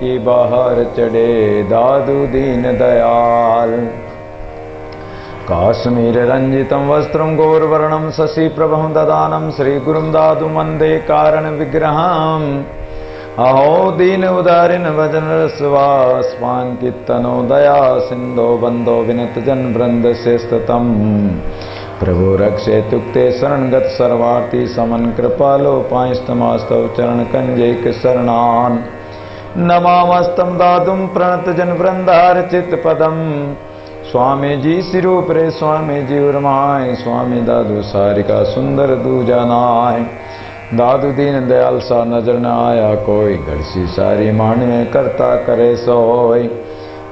की बाहर चढ़े दादू दीन दयाल। काश्मीर रंजितं वस्त्रं गौरवर्णं शशिप्रभं ददानं श्रीगुरुं दादु वन्दे कारण विग्रहम्। अहो दीन उदारिन भजन रसवास्वान् कीर्तनो दया सिंधो बंदो विनत जन वृंद से स्ततम। प्रभु रक्षे तुक्ते शरणगत सर्वार्थी समन कृपालो पांस्तमास्तव चरण कंजैक शरणान। नमामस्तं दादुम प्रणत जन वृंदार चित पदम। स्वामी जी सिरूप रे स्वामी जी उर्माए स्वामी दादू सारिका सुंदर दूजानाय। दादू दीन दयाल सा नजर न आया कोई घड़सी सारी माने करता करे सोई।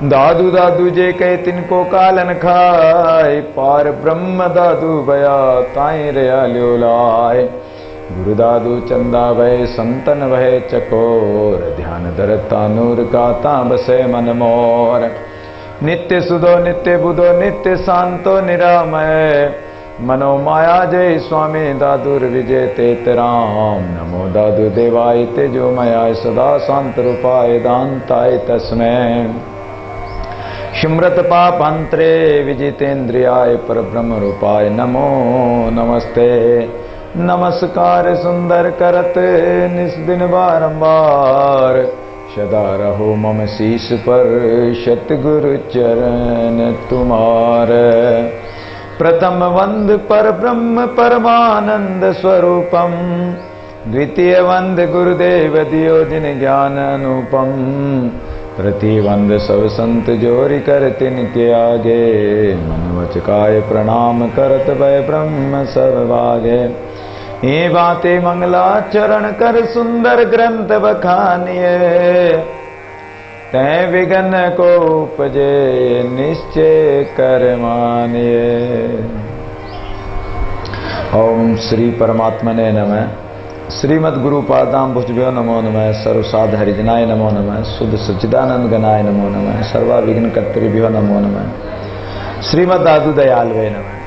दादू दादू जे कहे तिनको कालन खाए पार ब्रह्म दादू भया ताई रया ल्योलाय। गुरु दादू चंदा भय संतन भय चकोर ध्यान धरता नूर गाता बसे मन मोर। नित्य सुधो नित्य बुधो नित्य शांतो निरामय मनो माया जय स्वामी दादुर विजय तेतराम। नमो दादु देवाय तेजो मयाय सदा शांत रूपाय दान्ताय तस्मै। स्मृत पापंत्रे विजितेन्द्रियाय परब्रह्म रूपाय नमो नमस्ते। नमस्कार सुंदर करत निस्दिन बारंबार सदा रहो मम शीश पर सतगुरु चरण तुम्हार। प्रथम वंद पर ब्रह्म परमानंद स्वरूपम। द्वितीय वंद गुरुदेव दियो जिन ज्ञान अनुपम। प्रतिवंद सब संत जोरि कर तिनके आगे। मन वच काय प्रणाम करत भय ब्रह्म सब भागे। ये बातें मंगलाचरण कर सुंदर ग्रंथ बखानिए। तै विघन को उपजे निश्चय कर मानिए। ओम श्री परमात्मने नमः। श्रीमद् गुरुपादाम भुजभ्यो नमो नमः। सर्वसाध हरिजनाय नमो नमः। शुद्ध सच्चिदानंद गणाय नमो नमः। सर्वा विघ्न कर्तृभ्यो नमो नमः। श्रीमद् दादू दयाल वे नमः।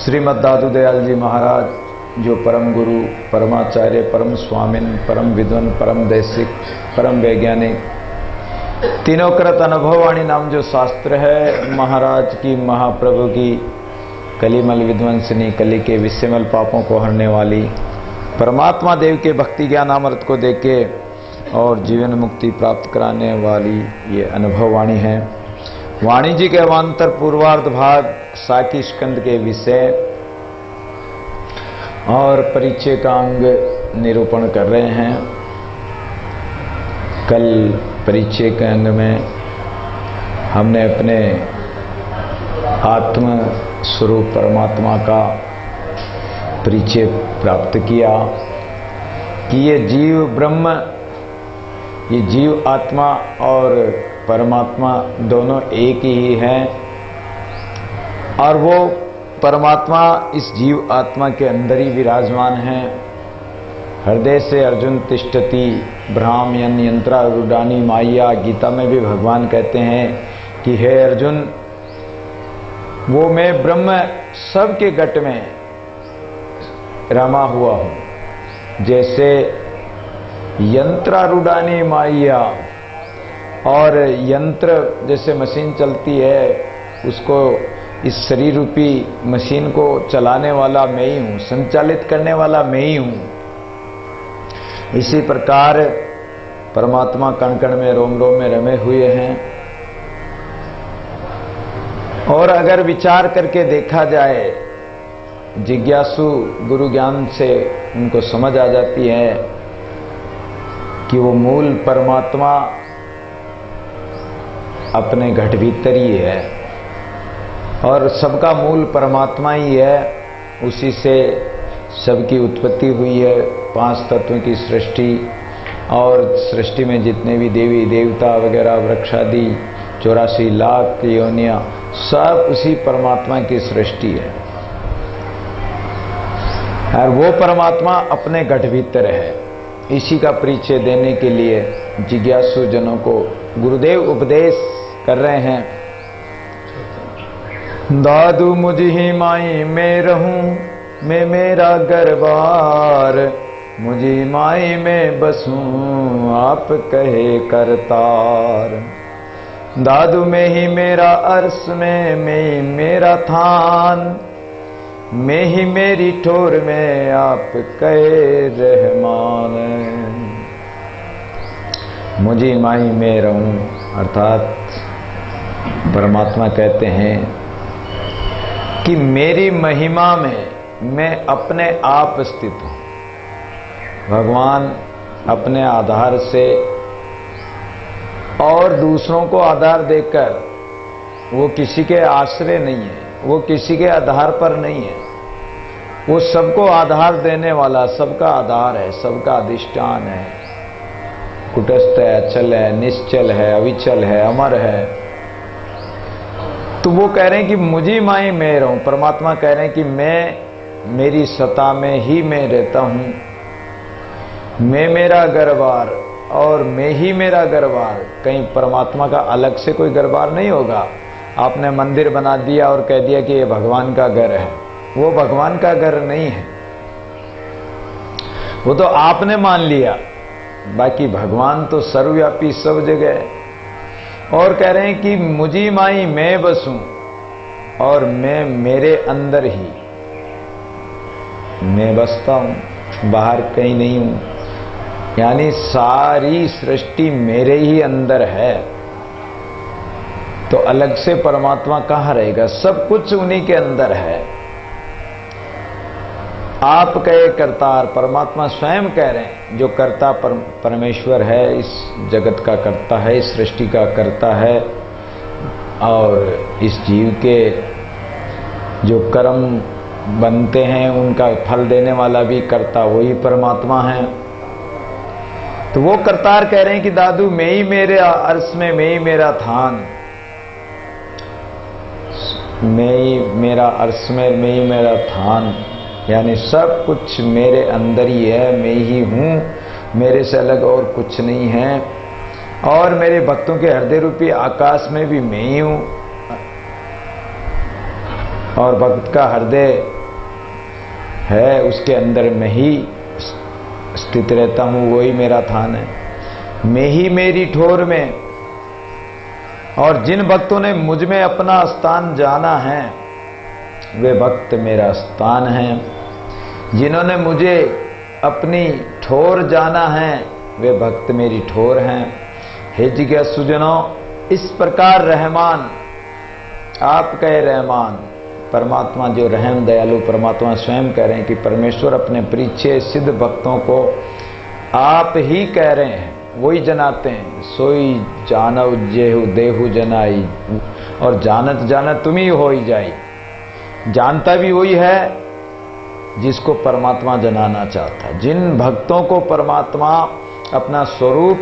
श्रीमद् दादू दयाल जी महाराज जो परम गुरु परमाचार्य परम स्वामिन परम विद्वान परम देशिक परम वैज्ञानिक तीनों कृत अनुभववाणी नाम जो शास्त्र है महाराज की महाप्रभु की कलिमल विध्वंसनी कली के विषयमल पापों को हरने वाली परमात्मा देव के भक्ति ज्ञान अमृत को देके और जीवन मुक्ति प्राप्त कराने वाली ये अनुभववाणी है। वाणी जी के अवान्तर पूर्वार्ध भाग साकी स्कंद के विषय और परिचय का अंग निरूपण कर रहे हैं। कल परिचय के अंग में हमने अपने आत्म स्वरूप परमात्मा का परिचय प्राप्त किया कि ये जीव ब्रह्म, ये जीव आत्मा और परमात्मा दोनों एक ही हैं और वो परमात्मा इस जीव आत्मा के अंदर ही विराजमान है। हृदय से अर्जुन तिष्ठति भ्राम्यन यंत्रा रुडानी माया। गीता में भी भगवान कहते हैं कि हे अर्जुन वो मैं ब्रह्म सबके घट में रमा हुआ हूँ। जैसे यंत्रारूढ़ानी माया और यंत्र जैसे मशीन चलती है उसको इस शरीर रूपी मशीन को चलाने वाला मैं ही हूँ, संचालित करने वाला मैं ही हूँ। इसी प्रकार परमात्मा कण कण में रोम रोम में रमे हुए हैं और अगर विचार करके देखा जाए जिज्ञासु गुरु ज्ञान से उनको समझ आ जाती है कि वो मूल परमात्मा अपने घट भीतर ही है और सबका मूल परमात्मा ही है। उसी से सबकी उत्पत्ति हुई है। 5 तत्वों की सृष्टि और सृष्टि में जितने भी देवी देवता वगैरह वृक्षादि 84 लाख योनियां सब उसी परमात्मा की सृष्टि है और वो परमात्मा अपने घट भीतर है। इसी का परिचय देने के लिए जिज्ञासु जनों को गुरुदेव उपदेश कर रहे हैं। दादू मुझ ही माई मैं रहूं मैं मेरा गरबार। मुझी माई में बसूं आप कहे करतार। दादू में ही मेरा अर्श में ही मेरा थान, में ही मेरी ठोर में आप कहे रहमान। मुझी माई में रहूं, अर्थात परमात्मा कहते हैं कि मेरी महिमा में मैं अपने आप स्थित हूं। भगवान अपने आधार से और दूसरों को आधार देकर, वो किसी के आश्रय नहीं है, वो किसी के आधार पर नहीं है, वो सबको आधार देने वाला, सबका आधार है, सबका अधिष्ठान है, कुटस्थ है, अचल है, निश्चल है, अविचल है, अमर है। तो वो कह रहे हैं कि मुझी माई मैं रहूं। परमात्मा कह रहे हैं कि मैं, मेरी सत्ता में ही मैं रहता हूं, मैं मेरा घरबार और मैं ही मेरा घरबार। कहीं परमात्मा का अलग से कोई घरबार नहीं होगा। आपने मंदिर बना दिया और कह दिया कि ये भगवान का घर है, वो भगवान का घर नहीं है, वो तो आपने मान लिया। बाकी भगवान तो सर्वव्यापी, सब जगह है। और कह रहे हैं कि मुझी माई मैं बसूं और मैं मेरे अंदर ही मैं बसता हूं, बाहर कहीं नहीं हूं। यानी सारी सृष्टि मेरे ही अंदर है, तो अलग से परमात्मा कहां रहेगा? सब कुछ उन्हीं के अंदर है। आप कहे करतार, परमात्मा स्वयं कह रहे हैं, जो कर्ता परमेश्वर है, इस जगत का कर्ता है, इस सृष्टि का कर्ता है, और इस जीव के जो कर्म बनते हैं उनका फल देने वाला भी कर्ता वही परमात्मा है। तो वो करतार कह रहे हैं कि दादू मैं ही मेरे अर्श में, मैं ही मेरा थान, मैं ही मेरा अर्श में, मैं ही मेरा थान। यानी सब कुछ मेरे अंदर ही है, मैं ही हूं, मेरे से अलग और कुछ नहीं है। और मेरे भक्तों के हृदय रूपी आकाश में भी मैं ही हूं, और भक्त का हृदय है उसके अंदर मैं ही स्थित रहता हूं, वही मेरा थान है। मैं ही मेरी ठोर में। और जिन भक्तों ने मुझ में अपना स्थान जाना है वे भक्त मेरा स्थान हैं। जिन्होंने मुझे अपनी ठोर जाना है वे भक्त मेरी ठोर हैं। हे जिज्ञासु सुजनों, इस प्रकार रहमान, आप कहे रहमान, परमात्मा जो रहम दयालु परमात्मा स्वयं कह रहे हैं कि परमेश्वर अपने परिचय सिद्ध भक्तों को आप ही कह रहे हैं, वही जनाते हैं। सोई जानव जेहु देहु जनाई, और जानत जानत तुम ही हो ही जाई। जानता भी वही है जिसको परमात्मा जनाना चाहता है। जिन भक्तों को परमात्मा अपना स्वरूप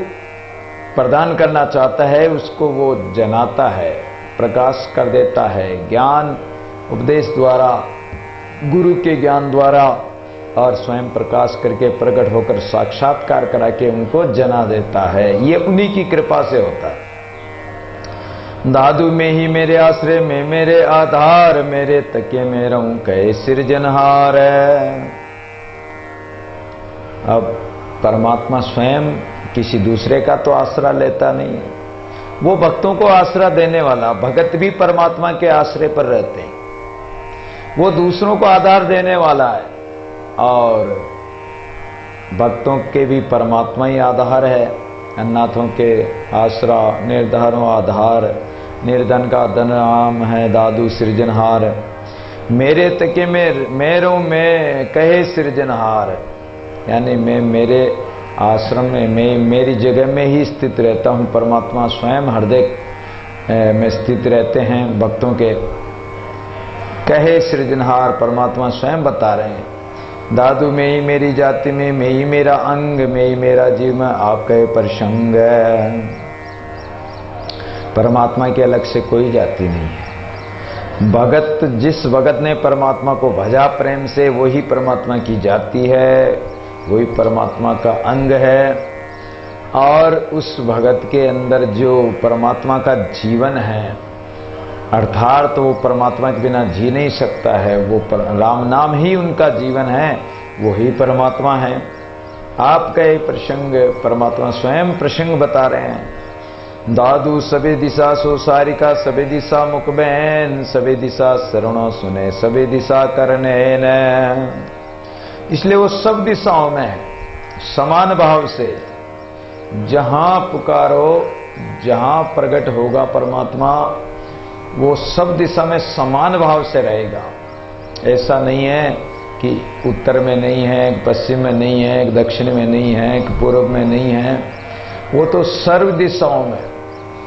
प्रदान करना चाहता है उसको वो जनाता है, प्रकाश कर देता है, ज्ञान उपदेश द्वारा, गुरु के ज्ञान द्वारा, और स्वयं प्रकाश करके प्रकट होकर साक्षात्कार करा के उनको जना देता है। ये उन्हीं की कृपा से होता है। दादू में ही मेरे आश्रय में मेरे आधार, मेरे तके में रहूं कहे सृजनहार। अब परमात्मा स्वयं किसी दूसरे का तो आसरा लेता नहीं है, वो भक्तों को आसरा देने वाला। भगत भी परमात्मा के आश्रय पर रहते हैं, वो दूसरों को आधार देने वाला है, और भक्तों के भी परमात्मा ही आधार है। अनाथों के आसरा, निर्धनों आधार, निर्धन का धन नाम है दादू सृजनहार। मेरे तके में मेरो में कहे सृजनहार, यानी मैं मेरे आश्रम में, मैं मेरी जगह में ही स्थित रहता हूँ। परमात्मा स्वयं हृदय में स्थित रहते हैं भक्तों के। कहे सृजनहार, परमात्मा स्वयं बता रहे हैं। दादू में ही मेरी जाति में, मैं ही मेरा अंग, मैं ही मेरा जीव में आप कहे प्रसंग। परमात्मा के अलग से कोई जाति नहीं है। भगत, जिस भगत ने परमात्मा को भजा प्रेम से, वही परमात्मा की जाति है, वही परमात्मा का अंग है। और उस भगत के अंदर जो परमात्मा का जीवन है, अर्थात तो वो परमात्मा के बिना जी नहीं सकता है, वो राम नाम ही उनका जीवन है, वो ही परमात्मा है। आपका ये प्रसंग परमात्मा स्वयं प्रसंग बता रहे हैं। दादू सबे दिशा सो सारिका, सबे दिशा मुकबैन, सबे दिशा शरणों सुने, सबे दिशा करने न। इसलिए वो सब दिशाओं में समान भाव से जहां पुकारो, जहां प्रकट होगा परमात्मा, वो सब दिशा में समान भाव से रहेगा। ऐसा नहीं है कि उत्तर में नहीं है, पश्चिम में नहीं है, दक्षिण में नहीं है, पूर्व में नहीं है। वो तो सर्व दिशाओं में,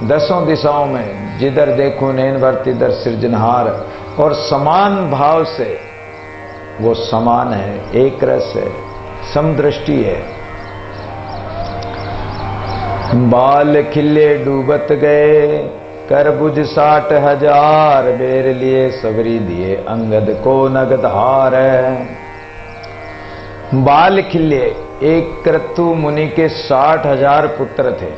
दसों दिशाओं में, जिधर देखो नैन भर तिधर सृजनहार, और समान भाव से वो समान है, एक रस है, समदृष्टि है। बाल खिले डूबत गए, कर बुझ 60,000, बेर लिए सबरी दिए अंगद को नगदहार। बाल खिले, एक क्रतु मुनि के 60,000 पुत्र थे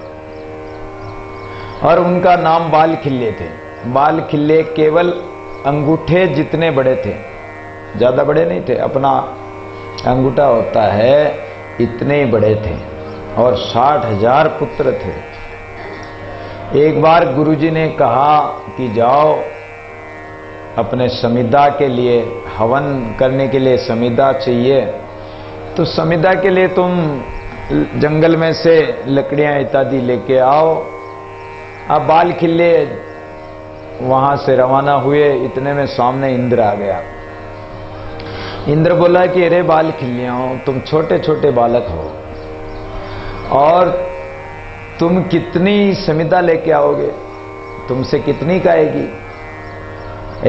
और उनका नाम बाल खिल्ले थे। बाल खिल्ले केवल अंगूठे जितने बड़े थे, ज्यादा बड़े नहीं थे। अपना अंगूठा होता है इतने ही बड़े थे और 60,000 पुत्र थे। एक बार गुरुजी ने कहा कि जाओ अपने समिधा के लिए हवन करने के लिए समिधा चाहिए, तो समिधा के लिए तुम जंगल में से लकड़ियां इत्यादि लेके आओ। अब बाल खिल्ले वहां से रवाना हुए, इतने में सामने इंद्र आ गया। इंद्र बोला कि अरे बाल खिल्लियों, तुम छोटे छोटे बालक हो और तुम कितनी समिधा लेके आओगे, तुमसे कितनी खाएगी।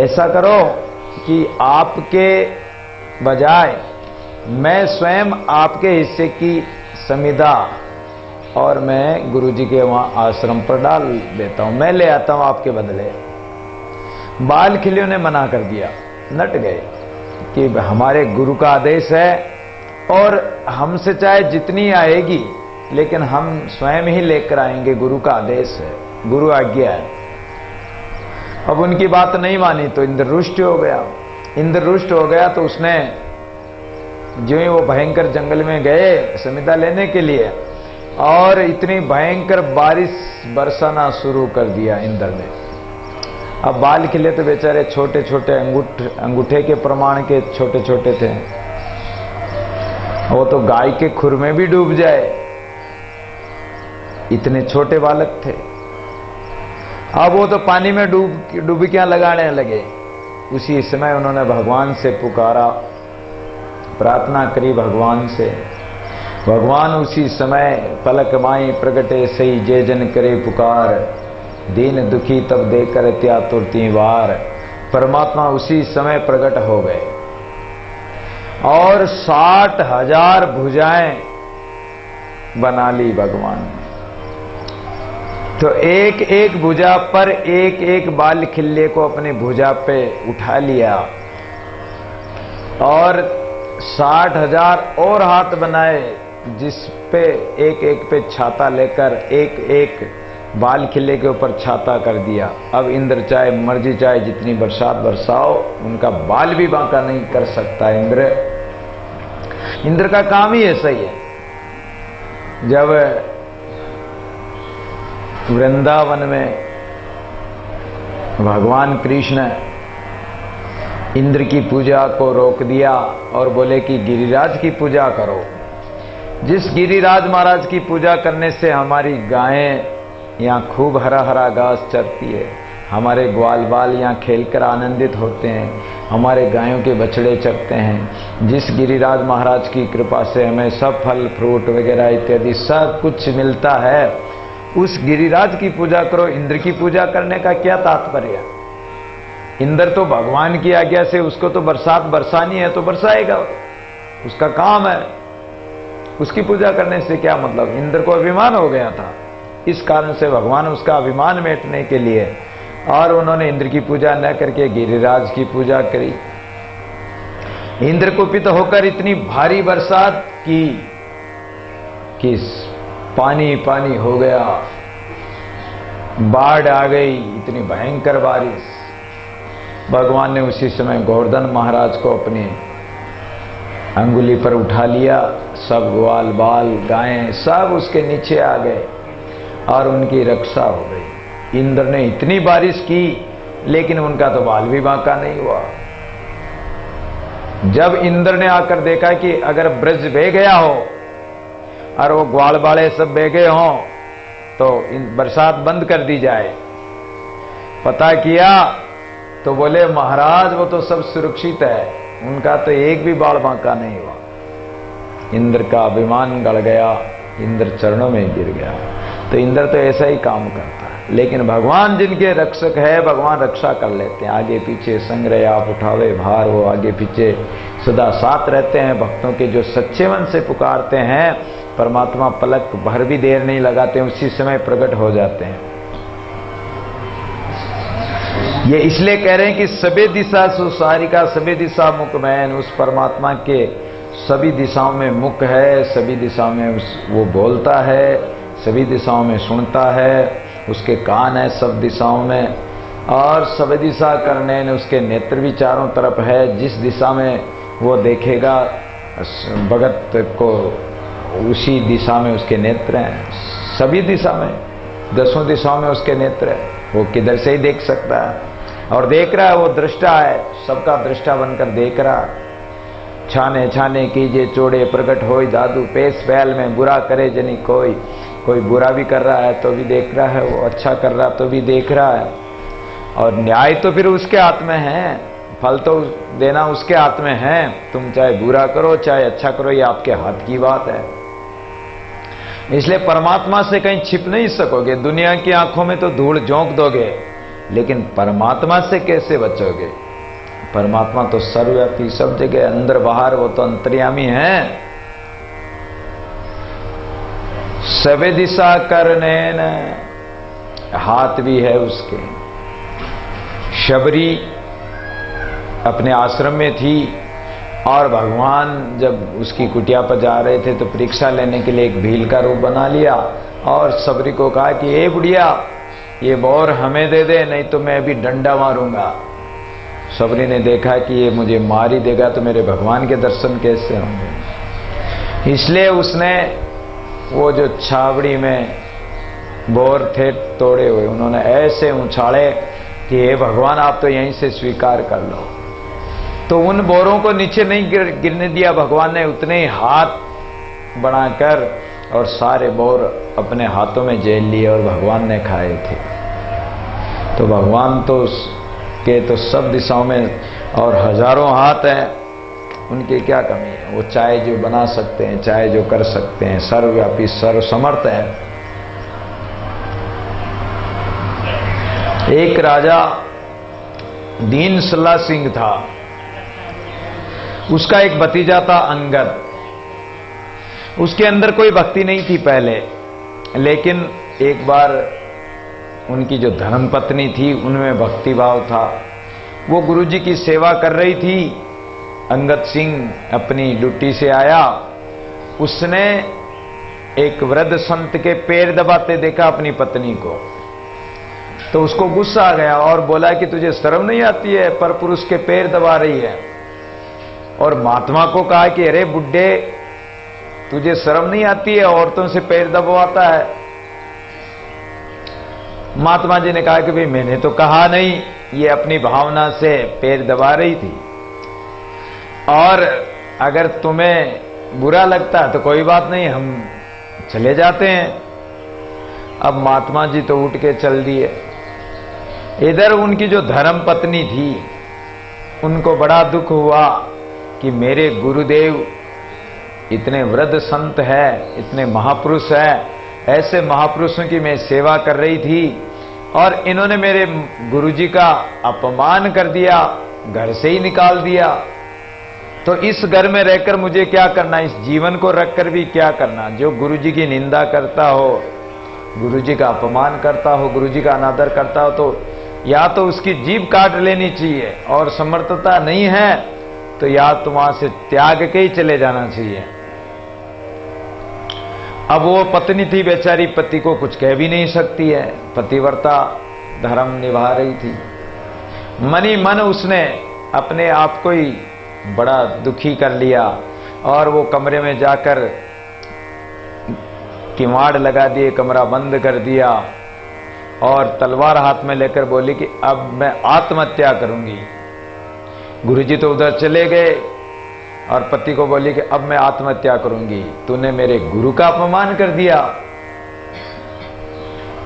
ऐसा करो कि आपके बजाय मैं स्वयं आपके हिस्से की समिधा और मैं गुरुजी के वहां आश्रम पर डाल देता हूं, मैं ले आता हूं आपके बदले। बाल खिल्लियों ने मना कर दिया, नट गए कि हमारे गुरु का आदेश है और हमसे चाहे जितनी आएगी लेकिन हम स्वयं ही लेकर आएंगे, गुरु का आदेश है, गुरु आज्ञा है। अब उनकी बात नहीं मानी तो इंद्र रुष्ट हो गया। इंद्र रुष्ट हो गया तो उसने जो ही वो भयंकर जंगल में गए समिधा लेने के लिए, और इतनी भयंकर बारिश बरसाना शुरू कर दिया इंद्र ने। अब बाल खिले तो बेचारे छोटे छोटे अंगूठे के प्रमाण के छोटे छोटे थे, वो तो गाय के खुर में भी डूब जाए, इतने छोटे बालक थे। अब वो तो पानी में डुबकियां लगाने लगे। उसी समय उन्होंने भगवान से पुकारा, प्रार्थना करी भगवान से। भगवान उसी समय पलक माई प्रगटे सही, जे जन करे पुकार, दीन दुखी तब देकर त्या तुरती वार। परमात्मा उसी समय प्रकट हो गए और 60,000 भुजाएं बना ली भगवान ने। तो एक एक भुजा पर एक एक बाल खिल्ले को अपनी भुजा पे उठा लिया और 60,000 और हाथ बनाए, जिस पे एक पे छाता लेकर एक एक बाल खिल्ले के ऊपर छाता कर दिया। अब इंद्र चाहे मर्जी चाहे जितनी बरसात बरसाओ, उनका बाल भी बांका नहीं कर सकता। इंद्र का काम ही ऐसा ही है। जब वृंदावन में भगवान कृष्ण इंद्र की पूजा को रोक दिया और बोले कि गिरिराज की पूजा करो। जिस गिरिराज महाराज की पूजा करने से हमारी गायें यहाँ खूब हरा हरा घास चरती है, हमारे ग्वाल बाल यहाँ खेलकर आनंदित होते हैं, हमारे गायों के बछड़े चरते हैं, जिस गिरिराज महाराज की कृपा से हमें सब फल फ्रूट वगैरह इत्यादि सब कुछ मिलता है, उस गिरिराज की पूजा करो। इंद्र की पूजा करने का क्या तात्पर्य? इंद्र तो भगवान की आज्ञा से उसको तो बरसात बरसानी है तो बरसाएगा, उसका काम है। उसकी पूजा करने से क्या मतलब? इंद्र को अभिमान हो गया था, इस कारण से भगवान उसका अभिमान मेटने के लिए और उन्होंने इंद्र की पूजा न करके गिरिराज की पूजा करी। इंद्र कुपित होकर इतनी भारी बरसात की कि पानी पानी हो गया, बाढ़ आ गई, इतनी भयंकर बारिश। भगवान ने उसी समय गोवर्धन महाराज को अपनी अंगुली पर उठा लिया, सब ग्वाल बाल गायें सब उसके नीचे आ गए और उनकी रक्षा हो गई। इंद्र ने इतनी बारिश की लेकिन उनका तो बाल भी बांका नहीं हुआ। जब इंद्र ने आकर देखा कि अगर ब्रज बह गया हो और वो ग्वाल बाले सब बह गए हों तो बरसात बंद कर दी जाए, पता किया तो बोले महाराज वो तो सब सुरक्षित है, उनका तो एक भी बाल बांका नहीं हुआ। इंद्र का अभिमान गड़ गया, इंद्र चरणों में गिर गया। तो इंद्र तो ऐसा ही काम करता है, लेकिन भगवान जिनके रक्षक है भगवान रक्षा कर लेते हैं। आगे पीछे संग्रह आप उठावे भार, वो आगे पीछे सदा साथ रहते हैं। भक्तों के जो सच्चे मन से पुकारते हैं परमात्मा पलक भर भी देर नहीं लगाते, उसी समय प्रकट हो जाते हैं। ये इसलिए कह रहे हैं कि सबे दिशा सुसारिका सबे दिशा मुख मैन, उस परमात्मा के सभी दिशाओं में मुख है, सभी दिशाओं में वो बोलता है, सभी दिशाओं में सुनता है, उसके कान है सब दिशाओं में, और सब दिशा करने ने उसके नेत्र भी चारों तरफ है। जिस दिशा में वो देखेगा भगत को उसी दिशा में उसके नेत्र हैं। सभी दिशा में 10 दिशाओं में उसके नेत्र है, वो किधर से ही देख सकता है और देख रहा है। वो दृष्टा है, सबका दृष्टा बनकर देख रहा है। छाने छाने कीजिए चोड़े प्रकट होई दादू, पेश बैल में बुरा करे जनी कोई। कोई बुरा भी कर रहा है तो भी देख रहा है, वो अच्छा कर रहा तो भी देख रहा है। और न्याय तो फिर उसके हाथ में है, फल तो देना उसके हाथ में है। तुम चाहे बुरा करो चाहे अच्छा करो, ये आपके हाथ की बात है। इसलिए परमात्मा से कहीं छिप नहीं सकोगे। दुनिया की आंखों में तो धूल झोंक दोगे, लेकिन परमात्मा से कैसे बचोगे? परमात्मा तो सर्वव्यापी, सब जगह अंदर बाहर, वो तो अंतर्यामी है। सबे दिशा करने न, हाथ भी है उसके। शबरी अपने आश्रम में थी और भगवान जब उसकी कुटिया पर जा रहे थे तो परीक्षा लेने के लिए एक भील का रूप बना लिया और शबरी को कहा कि ए बुढ़िया ये बोर हमें दे दे, नहीं तो मैं भी डंडा मारूंगा। शबरी ने देखा कि ये मुझे मार ही देगा तो मेरे भगवान के दर्शन कैसे होंगे। इसलिए उसने वो जो छावड़ी में बोर थे तोड़े हुए, उन्होंने ऐसे उछाले कि हे भगवान आप तो यहीं से स्वीकार कर लो। तो उन बोरों को नीचे नहीं गिरने दिया भगवान ने, उतने ही हाथ बढ़ाकर और सारे बोर अपने हाथों में जेल लिए और भगवान ने खाए थे। तो भगवान तो के तो सब दिशाओं में और हजारों हाथ हैं, उनकी क्या कमी है? वो चाहे जो बना सकते हैं, चाहे जो कर सकते हैं, सर्वव्यापी सर्वसमर्थ है। एक राजा दीन सल्ला सिंह था, उसका एक भतीजा था अंगद। उसके अंदर कोई भक्ति नहीं थी पहले, लेकिन एक बार उनकी जो धर्मपत्नी थी उनमें भक्ति भाव था। वो गुरुजी की सेवा कर रही थी। अंगद सिंह अपनी ड्यूटी से आया, उसने एक वृद्ध संत के पैर दबाते देखा अपनी पत्नी को, तो उसको गुस्सा आ गया और बोला कि तुझे शर्म नहीं आती है, पर पुरुष के पैर दबा रही है। और महात्मा को कहा कि अरे बुड्ढे तुझे शर्म नहीं आती है, औरतों से पैर दबवाता है। महात्मा जी ने कहा कि भाई मैंने तो कहा नहीं, ये अपनी भावना से पैर दबा रही थी, और अगर तुम्हें बुरा लगता है तो कोई बात नहीं, हम चले जाते हैं। अब महात्मा जी तो उठ के चल दिए। इधर उनकी जो धर्म पत्नी थी उनको बड़ा दुख हुआ कि मेरे गुरुदेव इतने वृद्ध संत है, इतने महापुरुष है, ऐसे महापुरुषों की मैं सेवा कर रही थी और इन्होंने मेरे गुरुजी का अपमान कर दिया, घर से ही निकाल दिया। तो इस घर में रहकर मुझे क्या करना, इस जीवन को रखकर भी क्या करना? जो गुरुजी की निंदा करता हो, गुरुजी का अपमान करता हो, गुरुजी का अनादर करता हो, तो या तो उसकी जीभ काट लेनी चाहिए, और समर्थता नहीं है तो या तो वहां से त्याग के ही चले जाना चाहिए। अब वो पत्नी थी बेचारी, पति को कुछ कह भी नहीं सकती है, पतिव्रता धर्म निभा रही थी। मन ही मन उसने अपने आप को ही बड़ा दुखी कर लिया और वो कमरे में जाकर किवाड़ लगा दिए, कमरा बंद कर दिया और तलवार हाथ में लेकर बोली कि अब मैं आत्महत्या करूंगी। गुरुजी तो उधर चले गए और पति को बोली कि अब मैं आत्महत्या करूंगी, तूने मेरे गुरु का अपमान कर दिया,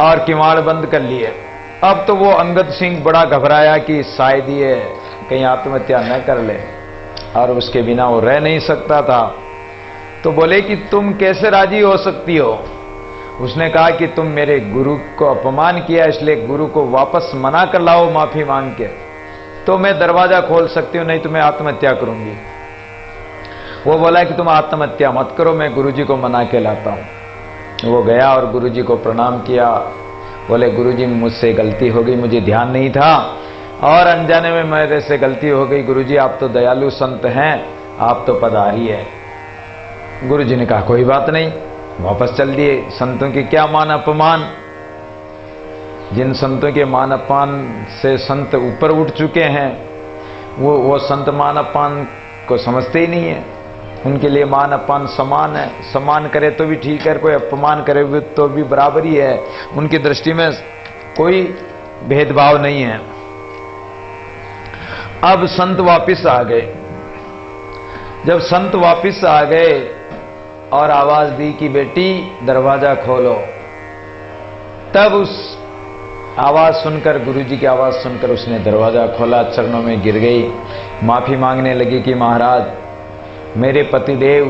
और किवाड़ बंद कर लिए। अब तो वो अंगद सिंह बड़ा घबराया कि शायद ये कहीं आत्महत्या न कर ले, और उसके बिना वो रह नहीं सकता था। तो बोले कि तुम कैसे राजी हो सकती हो? उसने कहा कि तुम मेरे गुरु को अपमान किया, इसलिए गुरु को वापस मना कर लाओ माफी मांग के, तो मैं दरवाजा खोल सकती हूं, नहीं तो मैं आत्महत्या करूंगी। वो बोला कि तुम आत्महत्या मत करो, मैं गुरुजी को मना के लाता हूं। वो गया और गुरुजी को प्रणाम किया। बोले गुरुजी मुझसे गलती हो गई, मुझे ध्यान नहीं था और अनजाने में मेरे से गलती हो गई। गुरुजी आप तो दयालु संत हैं, आप तो पधारी है। गुरुजी ने कहा कोई बात नहीं, वापस चल दिए। संतों के क्या मान अपमान, जिन संतों के मान अपमान से संत ऊपर उठ चुके हैं, वो संत मान अपमान को समझते ही नहीं है। उनके लिए मान अपमान समान है, सम्मान करे तो भी ठीक है, कोई अपमान करे तो भी बराबर ही है। उनकी दृष्टि में कोई भेदभाव नहीं है। अब संत वापिस आ गए। जब संत वापिस आ गए और आवाज दी कि बेटी दरवाजा खोलो, तब उस आवाज सुनकर, गुरुजी की आवाज सुनकर उसने दरवाजा खोला, चरणों में गिर गई, माफी मांगने लगी कि महाराज मेरे पतिदेव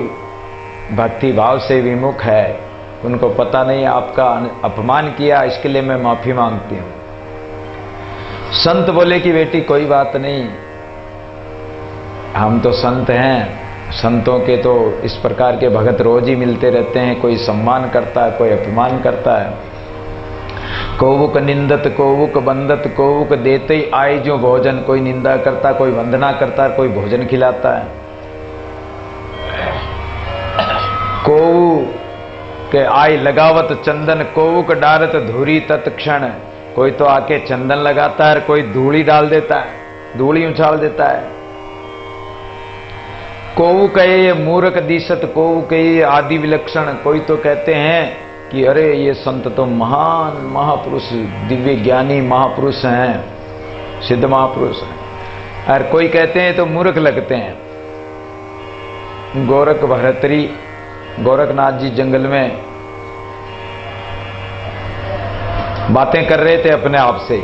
भक्ति भाव से विमुख है, उनको पता नहीं आपका अपमान किया, इसके लिए मैं माफी मांगती हूं। संत बोले कि बेटी कोई बात नहीं, हम तो संत हैं, संतों के तो इस प्रकार के भगत रोज ही मिलते रहते हैं, कोई सम्मान करता है, कोई अपमान करता है। कोवुक निंदत कोवुक बंदत, कोवुक देते ही आए जो भोजन, कोई निंदा करता, कोई वंदना करता, कोई भोजन खिलाता है। कोवु के आय लगावत चंदन, कोवुक डारत धूरी तत्क्षण, कोई तो आके चंदन लगाता है, कोई धूली डाल देता है, धूली उछाल देता है। कोवु कहे ये मूर्ख दिशत, कोवु कहे ये आदि विलक्षण, कोई तो कहते हैं कि अरे ये संत तो महान महापुरुष, दिव्य ज्ञानी महापुरुष हैं, सिद्ध महापुरुष हैं, और कोई कहते हैं तो मूर्ख लगते हैं। गोरख भरतरी गोरखनाथ जी जंगल में बातें कर रहे थे अपने आप से।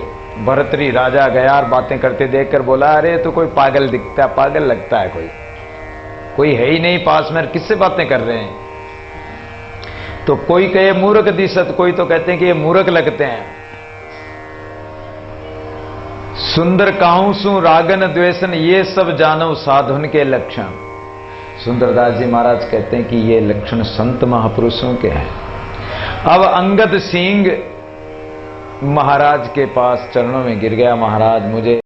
भरतरी राजा गया और बातें करते देखकर बोला अरे तो कोई पागल दिखता है, पागल लगता है, कोई है ही नहीं पास में, किससे बातें कर रहे हैं। तो कोई कहे मूर्ख दिशत, कोई तो कहते हैं कि ये मूर्ख लगते हैं। सुंदर काहू सु रागन द्वेषन, ये सब जानो साधुन के लक्षण। सुंदरदास जी महाराज कहते हैं कि ये लक्षण संत महापुरुषों के हैं। अब अंगद सिंह महाराज के पास चरणों में गिर गया, महाराज मुझे